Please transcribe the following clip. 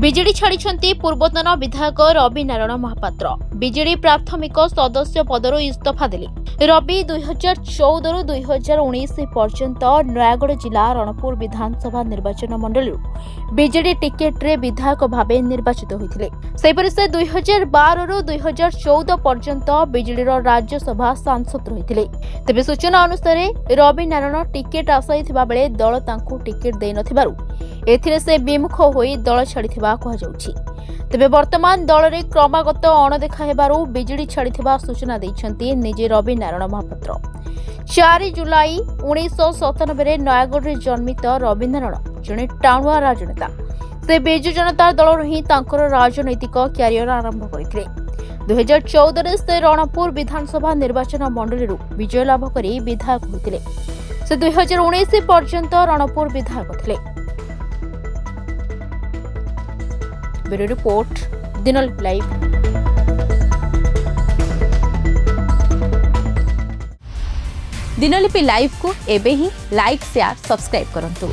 BJD ଛାଡ଼ିଛନ୍ତି ପୂର୍ବତନ ବିଧାୟକ ରବି ନାରାୟଣ ମହାପାତ୍ର। ବିଜେଡି ପ୍ରାଥମିକ ସଦସ୍ୟ ପଦରୁ ଇସ୍ତଫା ଦେଲେ। ରବି 2014ରୁ 2019 ପର୍ଯ୍ୟନ୍ତ ନୟାଗଡ଼ ଜିଲ୍ଲା ରଣପୁର ବିଧାନସଭା ନିର୍ବାଚନ ମଣ୍ଡଳୀରୁ ବିଜେଡି ଟିକେଟରେ ବିଧାୟକ ଭାବେ ନିର୍ବାଚିତ ହୋଇଥିଲେ। ସେହିପରି ସେ 2012ରୁ 2014 ପର୍ଯ୍ୟନ୍ତ ବିଜେଡିର ରାଜ୍ୟସଭା ସାଂସଦ ରହିଥିଲେ। ତେବେ ସୂଚନା ଅନୁସାରେ ରବି ନାରାୟଣ ଟିକେଟ ଆଶାୟୀଥିବା ବେଳେ ଦଳ ତାଙ୍କୁ ଟିକେଟ ଦେଇନଥିବାରୁ ଏଥିରେ ସେ ବିମୁଖ ହୋଇ ଦଳ ଛାଡ଼ିଥିବା କୁହାଯାଉଛି। ତେବେ ବର୍ତ୍ତମାନ ଦଳରେ କ୍ରମାଗତ ଅଣଦେଖା ହେବାରୁ ବିଜେଡି ଛାଡ଼ିଥିବା ସୂଚନା ଦେଇଛନ୍ତି ନିଜେ ରବି ନାରାୟଣ ମହାପାତ୍ର। 4 ଜୁଲାଇ 1997ରେ ନୟାଗଡ଼ରେ ଜନ୍ମିତ ରବି ନାରାୟଣ ଜଣେ ଟାଣୁଆ ରାଜନେତା। ସେ ବିଜୁ ଜନତା ଦଳରୁ ହିଁ ତାଙ୍କର ରାଜନୈତିକ କ୍ୟାରିୟର ଆରମ୍ଭ କରିଥିଲେ। 2014ରେ ସେ ରଣପୁର ବିଧାନସଭା ନିର୍ବାଚନ ମଣ୍ଡଳୀରୁ ବିଜୟ ଲାଭ କରି ବିଧାୟକ ହୋଇଥିଲେ। ସେ 2019 ପର୍ଯ୍ୟନ୍ତ ରଣପୁର ବିଧାୟକ ଥିଲେ। Bureau report Dinalipi live. Dinalipi live को एबे ही लाइक शेयर सब्सक्राइब करंतु।